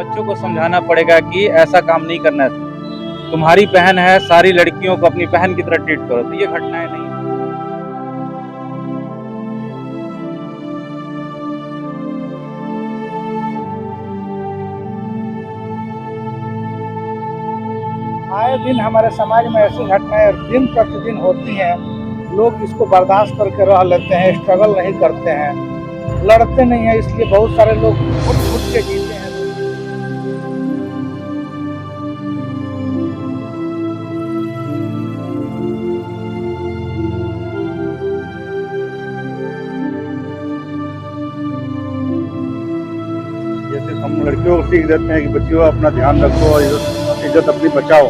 बच्चों को समझाना पड़ेगा कि ऐसा काम नहीं करना है। तुम्हारी बहन है, सारी लड़कियों को अपनी बहन की तरह ट्रीट करो। तो ये घटनाएं नहीं। आए दिन हमारे समाज में ऐसी घटनाएं दिन प्रतिदिन होती हैं। लोग इसको बर्दाश्त करके रह लेते हैं, स्ट्रगल नहीं करते हैं, लड़ते नहीं हैं। इसलिए बहुत सारे लोग घुट घुट के जीते हैं। जैसे हम लड़कियों को सीख देते हैं कि बच्चियों अपना ध्यान रखो और इज्जत अपनी बचाओ,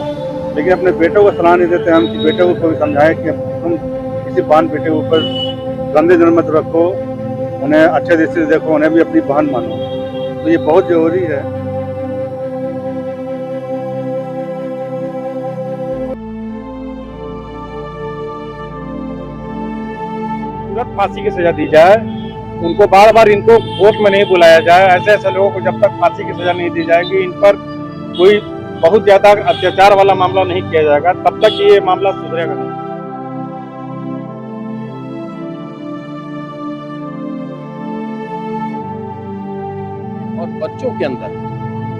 लेकिन अपने बेटों को सलाह नहीं देते हम कि बेटे को कोई समझाए कि तुम किसी बहन बेटे के ऊपर गंदे नजर मत रखो, उन्हें अच्छे दृष्टि से देखो, उन्हें भी अपनी बहन मानो। तो ये बहुत जरूरी है। तुरंत फांसी की सजा दी जाए। उनको बार बार इनको कोर्ट में नहीं बुलाया जाए। ऐसे ऐसे लोगों को जब तक फांसी की सजा नहीं दी जाएगी, इन पर कोई बहुत ज्यादा अत्याचार वाला मामला नहीं किया जाएगा, तब तक ये मामला सुधरेगा नहीं। और बच्चों के अंदर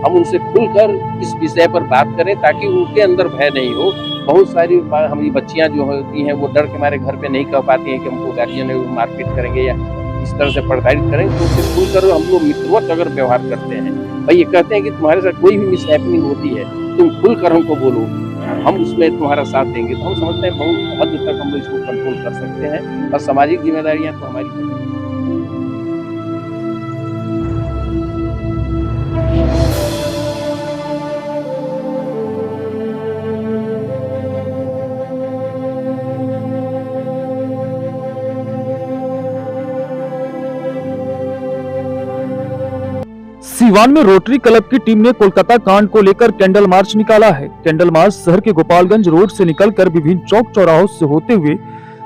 हम उनसे खुलकर इस विषय पर बात करें ताकि उनके अंदर भय नहीं हो। बहुत सारी हमारी बच्चियां जो होती हैं वो डर के मारे घर पे नहीं कह पाती हैं कि हमको गार्जियन मारपीट करेंगे या इस तरह से प्रताड़ित करेंगे। तो उससे खुलकर हम लोग मित्रवत अगर व्यवहार करते हैं, भाई ये कहते हैं कि तुम्हारे साथ कोई भी मिसहैपनिंग होती है तुम खुलकर हमको बोलो, हम उसमें तुम्हारा साथ देंगे। तो हम समझते हैं बहुत हद तक हम लोग इसको कंट्रोल कर सकते हैं। और सामाजिक जिम्मेदारियां तो हमारी सीवान में रोटरी क्लब की टीम ने कोलकाता कांड को लेकर कैंडल मार्च निकाला है। कैंडल मार्च शहर के गोपालगंज रोड से निकलकर विभिन्न चौक चौराहों से होते हुए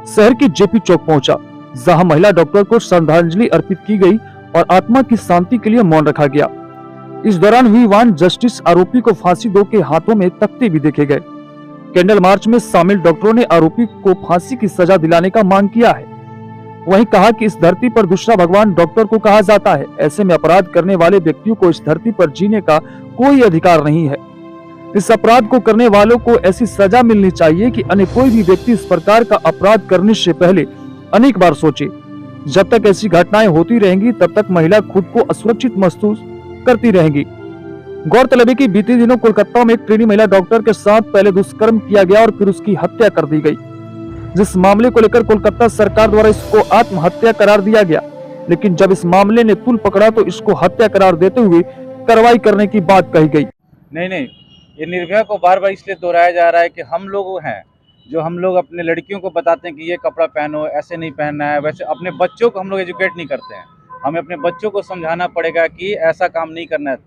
शहर के जेपी चौक पहुंचा, जहां महिला डॉक्टर को श्रद्धांजलि अर्पित की गई और आत्मा की शांति के लिए मौन रखा गया। इस दौरान वी वांट जस्टिस आरोपी को फांसी दो के हाथों में तख्ते भी देखे गए। कैंडल मार्च में शामिल डॉक्टरों ने आरोपी को फांसी की सजा दिलाने का मांग किया है। वहीं कहा कि इस धरती पर दूसरा भगवान डॉक्टर को कहा जाता है। ऐसे में अपराध करने वाले व्यक्तियों को इस धरती पर जीने का कोई अधिकार नहीं है। इस अपराध को करने वालों को ऐसी सजा मिलनी चाहिए कि अन्य कोई भी व्यक्ति इस प्रकार का अपराध करने से पहले अनेक बार सोचे। जब तक ऐसी घटनाएं होती रहेंगी तब तक महिला खुद को असुरक्षित महसूस करती रहेंगी। गौरतलब है कि बीते दिनों कोलकाता में एक ट्रेनी महिला डॉक्टर के साथ पहले दुष्कर्म किया गया और फिर उसकी हत्या कर दी गई, जिस मामले को लेकर कोलकाता सरकार द्वारा इसको आत्महत्या करार दिया गया। लेकिन जब इस मामले ने तूल पकड़ा तो इसको हत्या करार देते हुए कार्रवाई करने की बात कही गई। नहीं, ये निर्भया को बार बार इसलिए दोहराया जा रहा है कि हम लोग हैं जो हम लोग अपने लड़कियों को बताते हैं कि ये कपड़ा पहनो, ऐसे नहीं पहनना है। वैसे अपने बच्चों को हम लोग एजुकेट नहीं करते हैं। हमें अपने बच्चों को समझाना पड़ेगा कि ऐसा काम नहीं करना है।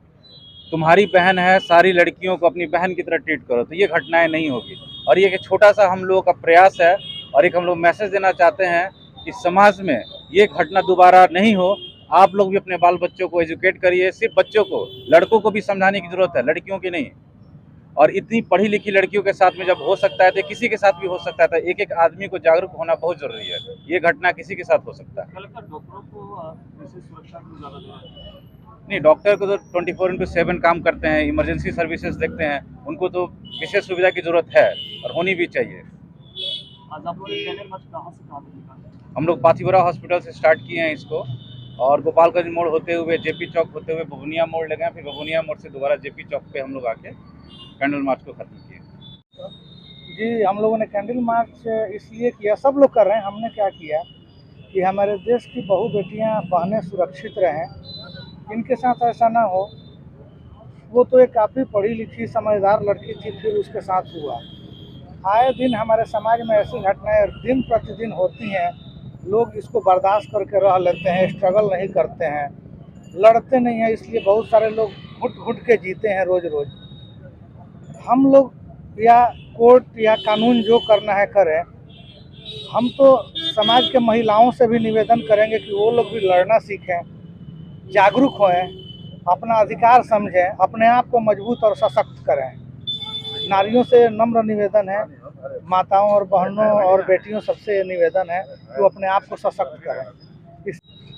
तुम्हारी बहन है, सारी लड़कियों को अपनी बहन की तरह ट्रीट करो। तो ये घटनाएं नहीं होगी। और ये एक छोटा सा हम लोगों का प्रयास है और एक हम लोग मैसेज देना चाहते हैं कि समाज में ये घटना दोबारा नहीं हो। आप लोग भी अपने बाल बच्चों को एजुकेट करिए। सिर्फ बच्चों को, लड़कों को भी समझाने की जरूरत है, लड़कियों की नहीं। और इतनी पढ़ी लिखी लड़कियों के साथ में जब हो सकता है तो किसी के साथ भी हो सकता है। तो एक एक आदमी को जागरूक होना बहुत जरूरी है। ये घटना किसी के साथ हो सकता है। नहीं, डॉक्टर को तो 24/7 काम करते हैं, इमरजेंसी सर्विसेज देखते हैं, उनको तो विशेष सुविधा की जरूरत है और होनी भी चाहिए। हम लोग पाथीपुरा हॉस्पिटल से स्टार्ट किए हैं इसको और गोपालगंज मोड़ होते हुए जेपी चौक होते हुए बबुनिया मोड़ लगे हैं, फिर बबुनिया मोड़ से दोबारा जेपी चौक पे हम लोग आके कैंडल मार्च को खत्म किए। जी, हम लोगों ने कैंडल मार्च इसलिए किया, सब लोग कर रहे हैं। हमने क्या किया कि हमारे देश की बहू बेटियां बहनें सुरक्षित रहें, इनके साथ ऐसा ना हो। वो तो एक काफ़ी पढ़ी लिखी समझदार लड़की थी, फिर उसके साथ हुआ। आए दिन हमारे समाज में ऐसी घटनाएं दिन प्रतिदिन होती हैं। लोग इसको बर्दाश्त करके रह लेते हैं, स्ट्रगल नहीं करते हैं, लड़ते नहीं हैं। इसलिए बहुत सारे लोग घुट घुट के जीते हैं रोज़ रोज़। हम लोग या कोर्ट या कानून जो करना है करें। हम तो समाज के महिलाओं से भी निवेदन करेंगे कि वो लोग भी लड़ना सीखें, जागरूक होएं अपना अधिकार समझें, अपने आप को मजबूत और सशक्त करें। नारियों से नम्र निवेदन है, माताओं और बहनों और बेटियों सबसे ये निवेदन है कि वो अपने आप को सशक्त करें।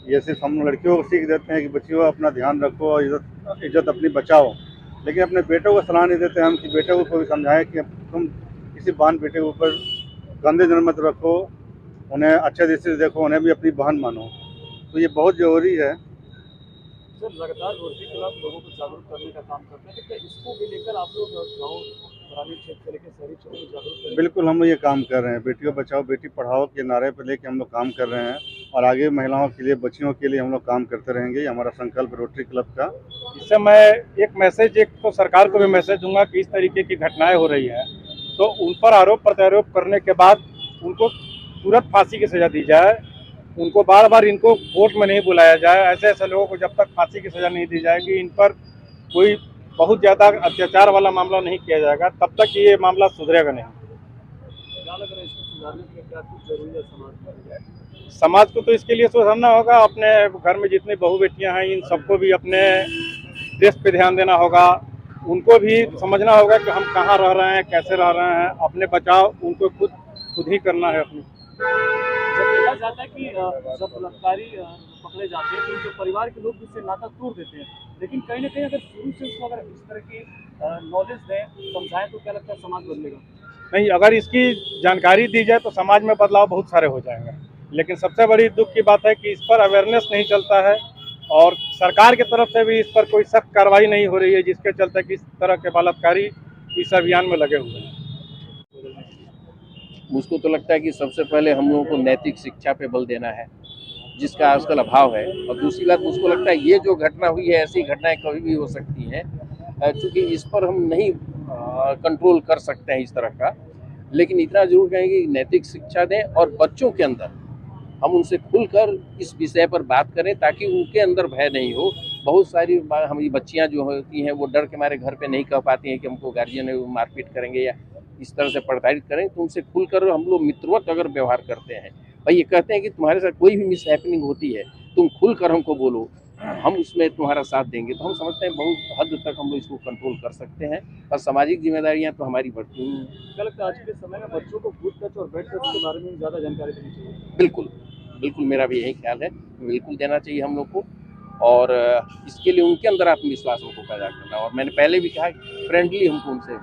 ये सिर्फ हम लड़कियों को सीख देते हैं कि बच्चियों अपना ध्यान रखो और इज्जत अपनी बचाओ, लेकिन अपने बेटों को सलाह नहीं देते हम कि बेटे को भी समझाएं कि तुम किसी बहन बेटे के ऊपर गंदे नजर मत रखो, उन्हें अच्छे दृष्टि से देखो, उन्हें भी अपनी बहन मानो। तो ये बहुत ज़रूरी है। सर लगातार रोटरी क्लब लोगों को जागरूक करने का काम करते हैं, तो क्या इसको भी लेकर आप लोग गाँव ग्रामीण क्षेत्र से लेकर शहरी क्षेत्र में जागरूक करें? बिल्कुल, हम लोग ये काम कर रहे हैं। बेटियों बचाओ बेटी पढ़ाओ के नारे पर लेके हम लोग काम कर रहे हैं और आगे महिलाओं के लिए, बच्चियों के लिए हम लोग काम करते रहेंगे। ये हमारा संकल्प रोटरी क्लब का। इससे मैं एक तो सरकार को भी मैसेज दूंगा कि इस तरीके की घटनाएं हो रही है तो उन पर आरोप प्रत्यारोप करने के बाद उनको तुरंत फांसी की सजा दी जाए, उनको बार बार इनको कोर्ट में नहीं बुलाया जाए। ऐसे लोगों को जब तक फांसी की सजा नहीं दी जाएगी, इन पर कोई बहुत ज़्यादा अत्याचार वाला मामला नहीं किया जाएगा, तब तक ये मामला सुधरेगा नहीं। क्या लग रहा है इसको सुधारने के लिए क्या कुछ जरूरी है समाज में? समाज को तो इसके लिए सुधरना होगा। अपने घर में जितनी बहू बेटियां हैं इन सबको भी अपने देश पे ध्यान देना होगा। उनको भी समझना होगा कि हम कहाँ रह रहे हैं, कैसे रह रहे हैं। अपने बचाव उनको खुद ही करना है अपनी। जब देखा जाता है कि जब बलात्कारी पकड़े जाते हैं तो उनके परिवार के लोग उससे नाता तोड़ देते हैं, लेकिन कहीं ना कहीं अगर शुरू से उसको अगर इस तरह की नॉलेज दें, समझाएं, तो क्या लगता है समाज बदलेगा? नहीं, अगर इसकी जानकारी दी जाए तो समाज में बदलाव बहुत सारे हो जाएंगे, लेकिन सबसे बड़ी दुख की बात है कि इस पर अवेयरनेस नहीं चलता है और सरकार की तरफ से भी इस पर कोई सख्त कार्रवाई नहीं हो रही है, जिसके चलते कि इस तरह के बलात्कारी इस अभियान में लगे हुए हैं। मुझको तो लगता है कि सबसे पहले हम लोगों को नैतिक शिक्षा पे बल देना है, जिसका आजकल अभाव है। और दूसरी बात, मुझको लगता है ये जो घटना हुई है, ऐसी घटनाएं कभी भी हो सकती हैं, क्योंकि इस पर हम नहीं कंट्रोल कर सकते हैं इस तरह का। लेकिन इतना जरूर कहेंगे कि नैतिक शिक्षा दें और बच्चों के अंदर हम उनसे खुलकर इस विषय पर बात करें ताकि उनके अंदर भय नहीं हो। बहुत सारी हमारी बच्चियां जो होती हैं वो डर के मारे घर पे नहीं कह पाती हैं कि हमको गार्जियन मारपीट करेंगे या इस तरह से प्रताड़ित करें। तो उनसे खुलकर हम लोग मित्रवत अगर व्यवहार करते हैं, भाई ये कहते हैं कि तुम्हारे साथ कोई भी मिस हैपनिंग होती है तुम खुलकर हमको बोलो, हम उसमें तुम्हारा साथ देंगे। तो हम समझते हैं बहुत हद तक हम लोग इसको कंट्रोल कर सकते हैं और सामाजिक जिम्मेदारियां तो हमारी बढ़ती हैं। क्या लगता है आज के समय में बच्चों को बूथ टच और बेड टच के बारे में ज़्यादा जानकारी देनी चाहिए? बिल्कुल बिल्कुल, मेरा भी यही ख्याल है, बिल्कुल देना चाहिए हम लोग को। और इसके लिए उनके अंदर आत्मविश्वास हमको पैदा करना। और मैंने पहले भी कहा फ्रेंडली हमको उनसे